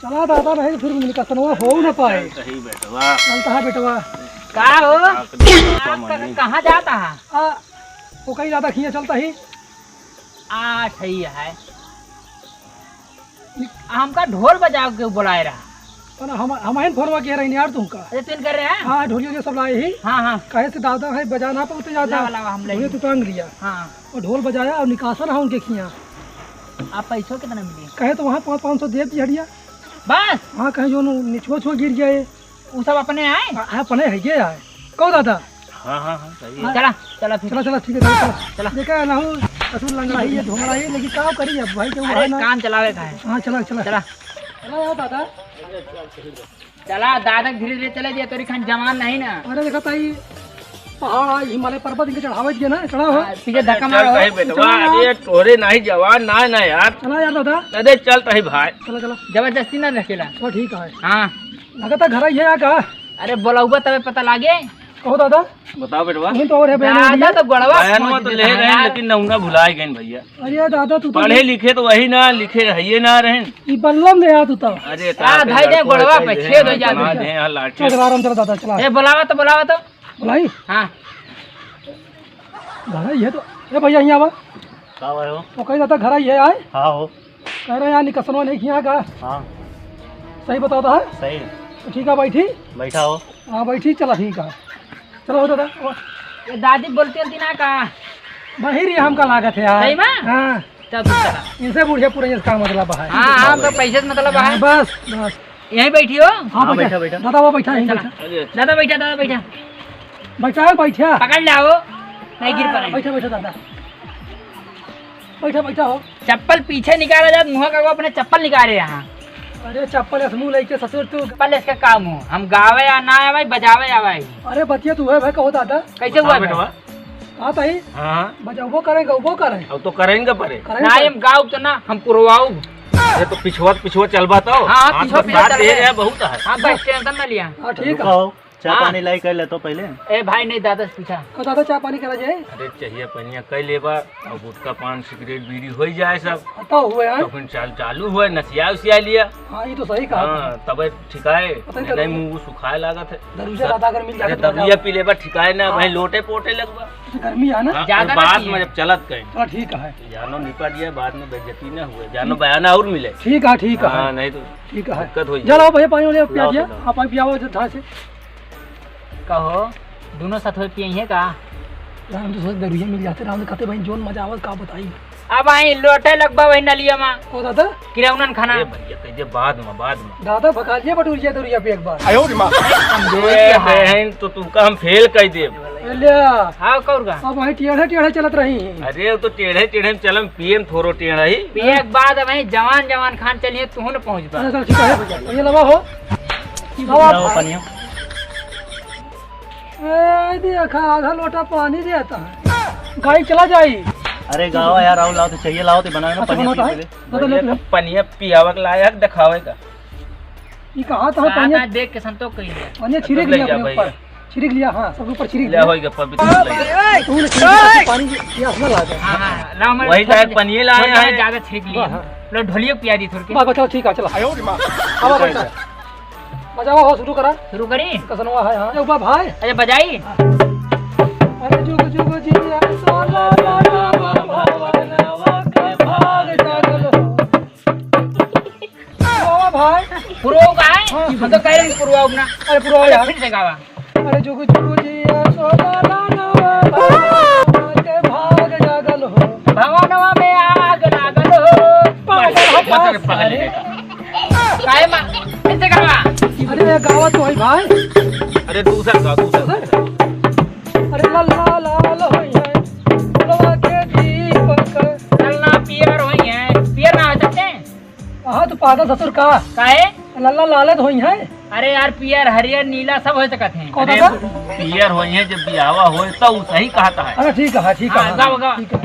चला दादा नहीं फिर मिलका सनवा हो न पाए। सही बेटवा चलता है बेटवा। का हो आप कहाँ जाता है? वो कहीं ज्यादा खिया चलता ही। सही है। हमका ढोल बजा के बुलाए रहा। हमारे फोनवा कह रही यार तुमका। अरे तुम कर रहे हैं? हाँ ढोलिया सब लाए ही। हाँ कहे से दादा है बजाना पड़ते ज्यादा हम तो टांग लिया। हाँ और ढोल बजाया और निकासा रहा उनके खिया। आप पैसों कितना मिली? कहे तो वहाँ 500 दे दी हड़िया बस। हाँ कहे जो निचुआ छुआ गिर जाए वो सब अपने आए। अपने है ये आए कहो दादा। हाँ सही है। चला चला फिर चला ठीक है चला देखा ना हूँ कसूर लंगड़ा ही है ढोंगड़ा ही लेकिन क्या करिए अब भाई क्यों अरे काम चलावे का है। हाँ चला चला चला चला यार दादा। चला दादा धीरे धीरे चले जाए तोरी खान जमान नहीं ना। अरे देखा ताई पहाड़ हिमालय पर्वत इनके चढ़ावे के ना चढ़ा हो पीछे धक्का मारो। कहे बेटवा अरे तोरे नहीं जवान ना यार। चला यार दादा। अरे चल तही भाई। चला चला जबरदस्ती ना रखेला। तो ठीक है। हाँ लगता घर ही है का। अरे बोलाऊबा तबे पता लागे। कहो दादा। बताओ बेटवा। तुम तो और है दादा तो गड़वा बयानवा तो ले रहे हैं लेकिन नौना भुलाए गए भैया। अरे दादा तू पढ़े लिखे तो वही ना लिखे है ना रहे। ई बल्लम ले आ तू तो। अरे भाई दे गड़वा पे छेद हो जाता दे हां लाठी। चल आराम चला दादा चला। ए बुलावा तो बुलाई। हाँ घर ही है तो ए भैया यहाँ आवा। का हो? तो कहीं दादा घर ही है आए। हां हो। कह रहे यहाँ निकसनवा नहीं किया का। हां सही बताता है। सही। तो ठीक है बैठी। बैठा हो। हाँ बैठी चला ठीक है। चलो दादा। ये दादी बोलती होती ना का वही रही हमका लागत है यार। सही में? हाँ तब चला। इनसे बुढ़िया पूरे इसका मतलब है। हाँ तो पैसे से मतलब है। बस बस यहीं बैठी हो? हाँ बैठा दादा वो बैठा यहीं बैठा दादा बैठा बैठा बैठा पकड़ लाओ नहीं गिर पड़े। बैठा बैठा दादा बैठा हो। चप्पल पीछे निकाला जाए मुँह का वो अपने चप्पल निकाले यहाँ। अरे चप्पल मुँह लेके ससुर तू चप्पल इसका काम हो। हम गावे या ना आवे बजावे आवे। अरे बतिया तू है भाई कहो दादा। कैसे हुआ बेटवा? हाँ ताई हां बजाओ करेंगे वो करें। अब तो करेंगे परे। ना हम गाँव तो ना हम पुरवाऊ। अरे तो पिछुआ चलबा तो। हाँ पिछुआ चल रहा बहुत है। हाँ बस टेंशन ना लिया। हाँ ठीक है। चाय पानी लाई कर ले तो पहले। ए भाई नहीं दादा से पूछा। तो दादा चाय पानी करा जाए। अरे चाहिए पनिया कई लेबा और गुटका पान सिगरेट बीड़ी हो जाए सब। तो हुए हैं। तो फिर चालू हुआ नसिया उसिया लिया। हाँ ये तो सही कहा। हाँ तब ठिकाए नहीं नहीं मुंह सुखाए लागत है। दरुजा दादा अगर मिल जाए दबिया पी लेबा ठिकाए ना भाई लोटे पोटे लगवा। गर्मी है ना। ज्यादा बाद में जब चलत गए हाँ ठीक है। जानो निपट गया बाद में बेइज्जती ना हुए जानो बयाना और मिले। ठीक है हाँ नहीं तो ठीक है दिक्कत हो चलो भैया पानी वाले पिया दिया आप पानी पियाओ धार से। कहो दोनों साथ हो पिए का। हम तो सोच दरुया मिल जाते राम खाते भाई जोन मजा आवत का बताई। अब आई लोटे लगवा वही नलिया में ओ दादा किरौनन खाना। अरे भैया कहिए बाद में दादा भगा लिया बटुरिया दरुया पे एक बार। बहन तो तुमका हम फेल कर दे। हाँ कौरगा अब वही टेढ़े चलत रही। अरे वो तो टेढ़े चलम पीएम थोरो टेढ़ा ही। पिए के बाद अब वही जवान खान चलिए तू न पहुँच पा। चल ठीक है भैया ये लवा हो देखा आधा लोटा पानी देता है गाड़ी चला जाई। अरे गाँव यार आओ लाओ तो चाहिए लाओ तो बनाए ना दादा पनिया पियावक लायक दिखावे का। ये कहा था पानी पानी देख के संतोष कर लिया। पानी छिड़क लिया अपने ऊपर छिड़क लिया। हाँ सब ऊपर छिड़क ले लिया। होइगा पवित्र लगे। तूने छिड़क पानी प्यास ना लागे। हाँ लाओ मैं वही लायक पनिये लाए हैं। ज्यादा छिड़क लिया। लो ढोलियो पिया दी थोड़ी बस चलो ठीक है चलो अब बैठा बजावा हो शुरू करा शुरू करी। कसनवा है। हाँ ऊपर भाई अच्छा बजाई। अरे जुग जुग जिया सोना भवनवा के भाग जागल हो भाई पुरो का है। हम तो कह रहे हैं पुरवा अपना। अरे पूरा यार फिर से गावा। अरे जुग जुग जिया सोना भवनवा के भाग जागल हो भवनवा में आग लागल हो। काहे मां फिर से गावा। अरे गावा तो है भाई। अरे दूसरा अरे लल्ला लाल होई है लवा के दीपक चलना पियर होई है। पियर ना हो सकते। हाँ तो पागल ससुर का काहे लल्ला लाले होई है। अरे यार पियर हरियर नीला सब हो सकते हैं। कौन अरे सा? पियर होई है जब बियावा होए तो सही कहता है। अरे ठीक है ठीक है। हाँ, गाओ, गाओ। ठीक है।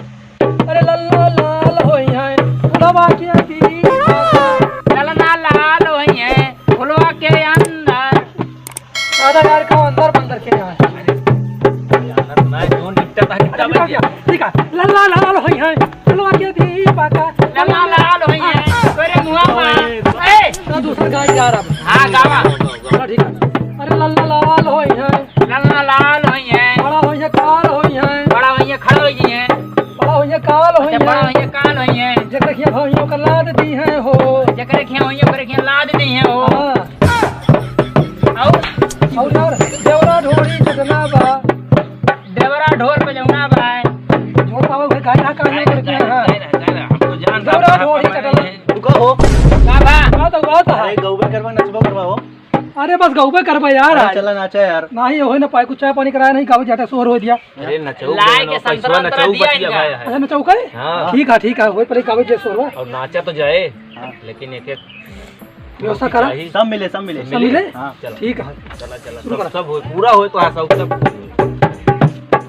अरे लल्ला लाल होई है लवा के दीपक चलना लाल होई है फुलवा के अंदर। दादा यार का अंदर बंदर के यहाँ है। ठीक है लल्ला लाल होई है लवा के दीपक लल्ला लाल होई है तोरे मुंह में। ए दूसरा गाय जा रहा है। हाँ गावा चला ठीक है। अरे लल्ला लाल होई है, ललना लाल होई है, बड़ा होई है, काल होई है, बड़ा होई है, खड़ा होई है, बड़ा होई है, काल होई अच्छा बड़ा होई है, है, काल होई है, जकर खिया भइयों का लाद दी है हो। जकरे खिया होई ओकरे खिया लाद दी है हो। हाँ, और और यार देवरा ढोरी चटना बा, देवरा ढोल बजौना बा, जो पावे भाई गाय कहां कर के हां। हम तो जानता देवरा ढोरी चटना रुका हो। का बा बात अरे है। गौबे करवा नचबो करवाओ। अरे बस गौबे करबा यार। अरे चला नाचा यार। नहीं होई ना पाए कुछ चाय पानी कराया नहीं गावे जाटे शोर हो दिया। अरे नचऊ लाए के संतरा नचऊ दिया बतिया इनका। भाई है। अच्छा नचाऊ करे? हाँ। ठीक है वही पहले गावे जे शोर हुआ। और नाचा तो जाए लेकिन एक एक व्यवस्था करा चाहिए। सब मिले सब मिले। सब मिले? हाँ चला ठीक है। चला चला शुरू करा। सब हो पूरा हो तो सब सब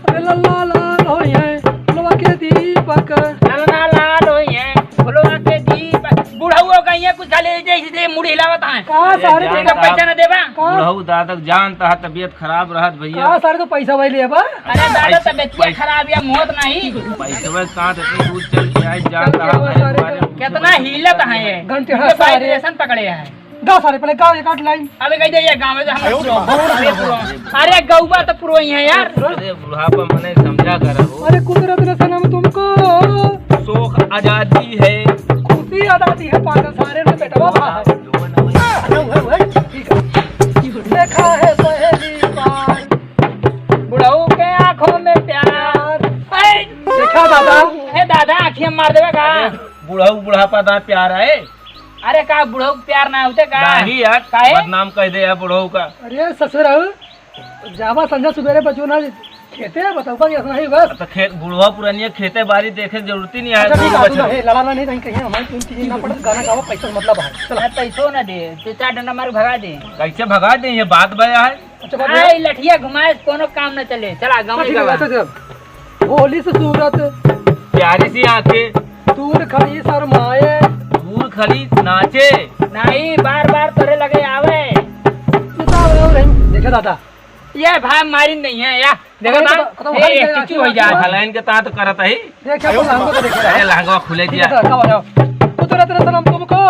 अरे लल्ला लाल होई है, फुलवा के दीपक, ललना लाल होई है, फुलवा के दीप बुढ़ाऊ कहिए कुछ चले जैसे मुड़ी हिलावत है। का सारे जान का पैसा न देबा। का बुढ़ऊ दादक जानता है तबीयत खराब रहत भैया। का सारे तो पैसा भाई ले बा। अरे दादा तबियत खराब या मौत नहीं। पैसे कहाँ से इतनी दूर चल के आए जानता है चल के भाई तुम्हारे मुंह कितना हिलत है ये। घंटे ये सारे वाइब्रेशन पकड़े हैं। गा सारे पहले गाँव एक आठ लाइन। अबे कह दे ये गांव में हम अरे गौबा तो पुरो ही है यार। अरे बुढ़ापा मने समझा कर हो। अरे कुदरत ने सनम तुमको शोक आजादी है। खुशी आदाती है, पागल सारे ने बेटा बाबा है। ठीक है। देखा है पहली बार बुढ़ाऊ के आंखों में प्यार। ऐ, देखा दादा। ए दादा आँखियाँ मार देवे का। बुढ़ऊ बुढ़ापा दा प्यार है। अरे का बुढ़ाऊ प्यार ना होते का। नहीं यार काहे? बदनाम कह दे यार बुढ़ऊ का। अरे ससुर जावा संजय सुबेरे बचो ना खेते है बताओ का नहीं बस। तो खेत बुढ़वा पुरानिया खेते बाड़ी देखे जरूरत ही नहीं है। अच्छा ठीक दूर है बचल। है लड़ाना नहीं कहीं कहीं हमारी तीन चीजें ना पड़े गाना गावा पैसा मतलब है। चल चल पैसो न दे तो चार डंडा मार भगा दे। कैसे भगा दे ये बात भया है। अच्छा बात आई लठिया घुमाए कोनो काम न चले। चला गाँव ठीक में है गवा। अच्छा चल। होली से सूरत प्यारी सी आंखें दूर खड़ी शर्माए, दूर खड़ी नाचे। नहीं बार बार तोरे लगे आवे। देखा दादा ये भाई मारी नहीं है या देखो अरे ना तो ये भाई चुचू हो जा। हलाइन के तात करत है। देखा तो लांगो तो देखे अरे लहंगा खुले ठीक दिया। है का बजाओ। कुदरत ने सनम तुमको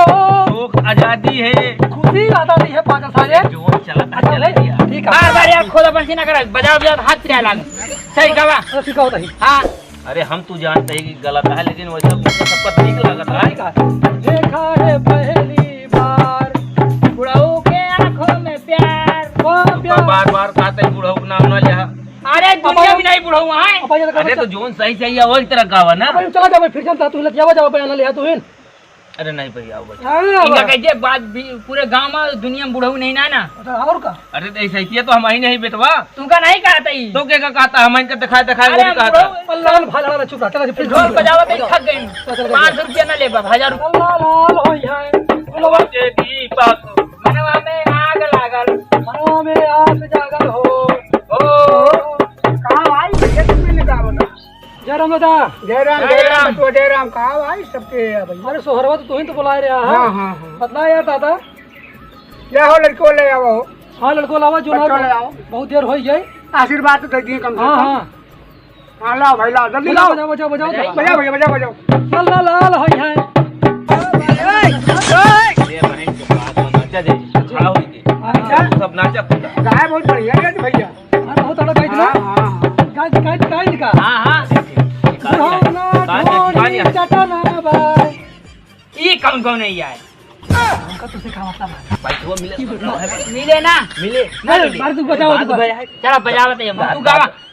शोक आजादी है। खुशी आदाती है, पागल सारे। जो चलत है अच्छा चले ले दिया। ठीक है। बार बार यार खोदा बंसी ना कर बजाओ बजाओ हाथ पिरा लाग। सही गवा। अच्छा ठीक है नहीं हाँ अरे हम तू जानते हैं कि गलत है लेकिन वैसे सबका ठीक लगता है। ठीक है। देखा है पहली बार बुढ़ाऊ के आंखों में प्यार। वाह प्यार। बार बार कहते हैं बुढ़ऊ नाम ना लिया। अरे दुनिया में नहीं बुढ़ाऊ है। अब ये अरे तो जोन सही सही है वही तरह गावा ना। अब चला जा फिर चलता तू लतिया जाओ बयान ले तू इन। अरे नहीं भैया बस। इनका कहिए बात भी पूरे गांव में दुनिया में बुढ़ाऊ नहीं ना। और का अरे तो ऐसा ही तो हम ही नहीं बेटवा। तुमका नहीं कहता ही। तो क्या कहता हम इनका दिखाए दिखाए अरे वो भी कहता। बुढ़ऊ अल्लाह भाला वाला चुप रहा चला फिर ढोल बजावा तो थक गई। 500 रुपया न ले 1000 रुपया। अल्लाह लाल होई है, फुलवा के दीपक मनवा में आग लागल। मनवा में आस जागल हो। ओ कहाँ भाई ये तुमने निकालो ना। जय राम दादा। जय राम जय राम। तो जय राम कहाँ भाई सबके भाई। अरे सोहरवा तो तू ही तो बुला रहा है। हाँ हाँ हाँ। बतला यार दादा। क्या हो लड़को ले आओ। हाँ लड़को लावा जो बच्चों ले आओ। बहुत देर हो गई। आशीर्वाद तो दे दिए कम से हाँ कम। हाँ हाँ लाओ भाई लाओ जल्दी बजाओ लाओ। बजाओ बजाओ बजाओ बजाओ भैया बजाओ बजाओ। अल्लाह लाल होई है। ये बहन के बात में नाचा दे खड़ा हुई थी। अच्छा सब नाचा कूदा। गाय बहुत बढ़िया है भैया। बहुत बड़ा गाइड ना। हाँ गाइड का हाँ हाँ। चटना बाय। ये कौन कौन नहीं आए। उनका तो सिखा मतलब है। पैसा मिले मिले ना। मिले नहीं बार तू बजाओ तू चलो बजावत है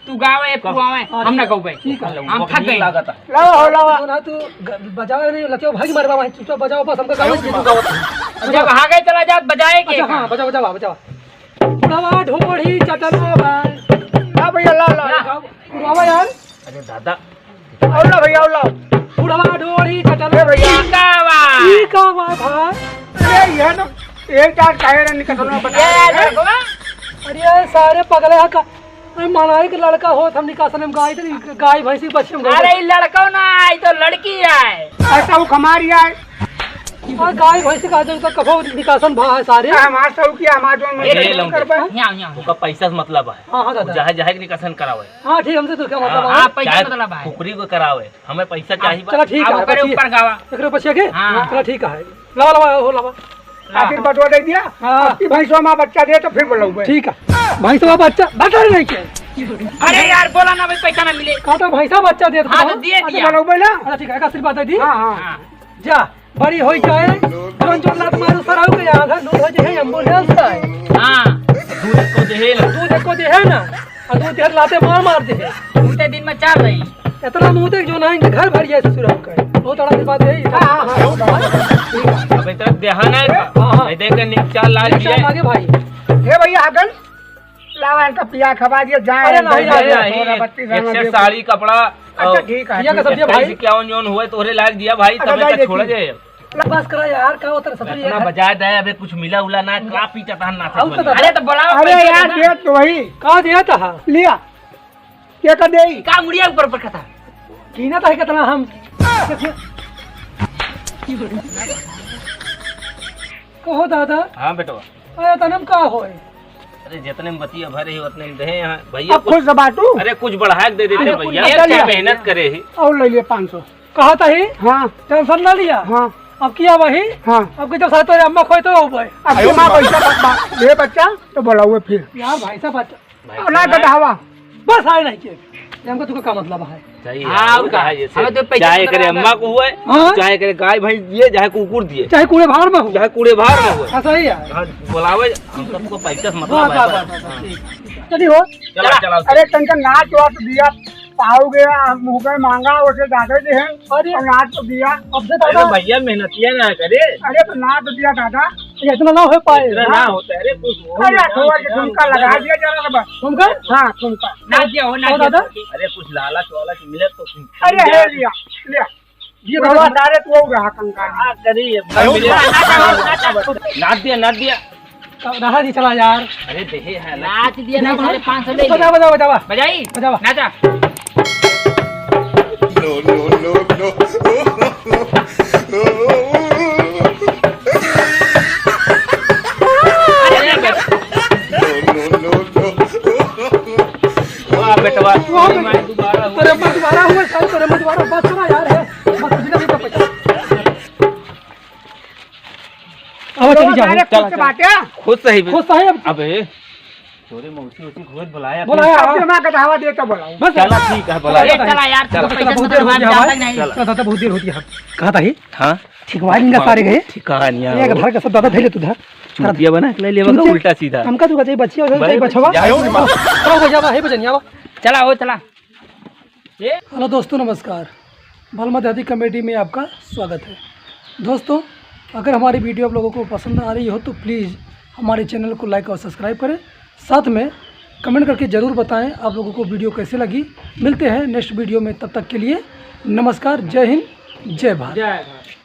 तू गावा ये पुआवे हम ना कहू भाई। ठीक है। हम थक गए। लागत है। लाओ लाओ। तो ना तू बजाओ नहीं लतियो भाई मारवा भाई चुपचाप बजाओ बस हमको गाओ तू गाओ। जब आगे चला जा बजाए के। अच्छा हाँ बजाओ बजाओ बजाओ। पुरावा ढोड़ी चटना बाय। ला भैया ला ला। पुरावा यार। अरे दादा और ला भैया और ला। पुरावा ढोड़ी चटना भैया गावा। ठीक है भाई। अरे ये तो एक चार टायर निकलना बता। अरे सारे पगले का अरे मनाई के लड़का हो हम निकासन में गाय भैंसी बच्चे में अरे लड़का ना आई तो लड़की आए। ऐसा वो कमारी आए। और गाय भैंसी का जो कभो निकासन भा है सारे। हमार सब की हमार जो ये कर पाए। उसका पैसा से मतलब है। हाँ हाँ दादा। जहाँ जहाँ के निकासन करावे। हाँ ठीक हमसे तो क्या मतलब हाँ है। पैसा चाहे मतलब है। फुकरी को करावे हमें पैसा चाहिए। चलो ठीक है ऊपर गावा। एक रुपये के हाँ। चलो ठीक है लावा लावा हो लावा आखिर बटवा दे दिया। हाँ कि भाई सोमा बच्चा दे तो फिर बोलो ठीक है भाई साहब बच्चा बता रहे नहीं क्या अरे यार बोला ना भाई पैसा ना मिले कहा था भाई साहब बच्चा दे हाँ तो दिए दिया बोलो बोला अच्छा ठीक है का सिर्फ बात दी हां जा बड़ी होई जाए जोन जोन लात मारो सराउ के यहां था दूध हो जे एम्बुलेंस है हां दूध को दे है ना और दूध देर लाते मार दे दूसरे दिन में 4 रही इतना मुंह देख जो ना घर भर जाए ससुर का बहुत बड़ा बात है हां अब इतना ध्यान है नहीं देख के निक चाल लाल दिया आगे भाई हे भैया आगन लावा इनका पिया खवा दिया जाए अरे नहीं एक साड़ी कपड़ा अच्छा ठीक है ये सब भाई क्या जोन हुए तोरे लाग दिया भाई तब तक छोड़ दे बस करा यार का होता सब इतना बजाय दे अबे कुछ मिला उला ना का पीटा था ना अरे तो बोला अरे यार दे तो वही का दिया था लिया क्या कर देई का मुड़िया ऊपर पर था कीना था कितना हम कहो दादा हां बेटवा अरे तनम का होए अरे जितने में बतिया भरे ही उतने में दे यहाँ भैया कुछ बाटू अरे कुछ बढ़ा के दे देते भैया क्या मेहनत करे ही और ले लिए 500 कहा था ही हाँ टेंशन ना लिया हाँ अब किया वही हाँ अब जब साथ अम्मा खोए तो भाई अब मां पैसा ले बच्चा तो बोलाओ फिर यार भाई साहब बच्चा ना गधावा बस आए नहीं के हमको तुका का मतलब है सही है और कहा ये चाहे करे अम्मा को हुए चाहे करे गाय भैंस दिए चाहे कुकुर दिए चाहे कूड़े भाड़ में हो चाहे कूड़े भाड़ में हो सही है बुलावे हम सबको पैसा से मतलब है चलिए हो चला अरे तनका नाच वाच दिया पाओ गया मुंह पे मांगा उसे दादा जी हैं अरे नाच तो दिया अब से दादा भैया मेहनत किया ना करे अरे तो नाच तो दिया दादा इतना ना हो पाए इतना ना होता है अरे कुछ अरे थोड़ा सा ठुमका लगा दिया जरा बस ठुमका हाँ ठुमका नाच दिया हो नाच दादा अरे कुछ लालच वालच मिले तो अरे है लिया लिया ये बाबा सारे तो रहा कंका हां करिए नाच दिया रहा जी चला यार अरे देहे है नाच दिया ना 500 ले बजा बजा बजा बजाई बजा नाचा वाह बेटवा अरे दोबारा हुआ साल करे दोबारा बस करा यार है बस बिना भी पता अब चली जा चल खुद सही अब अबे छोरे मौसी उसी खुद बुलाया अब मैं कटावा दे तो बुलाऊं बस चला ठीक है बुलाया चला यार तो पैसा बहुत तो देर जाता ही नहीं दादा बहुत देर होती है कहा था ही हां ठीक वाइनिंग सारे गए ठीक कहानियां एक घर का सब दादा थैले तू धर चुटिया बना के ले लेवा उल्टा सीधा हमका तू कहते बच्ची और बचवा आओ हो जावा है बजनिया चला हो चला हेलो दोस्तों नमस्कार बलमा दादी कमेटी में आपका स्वागत है दोस्तों अगर हमारी वीडियो आप लोगों को पसंद आ रही हो तो प्लीज़ हमारे चैनल को लाइक और सब्सक्राइब करें साथ में कमेंट करके ज़रूर बताएं आप लोगों को वीडियो कैसे लगी मिलते हैं नेक्स्ट वीडियो में तब तक के लिए नमस्कार जय हिंद जय भारत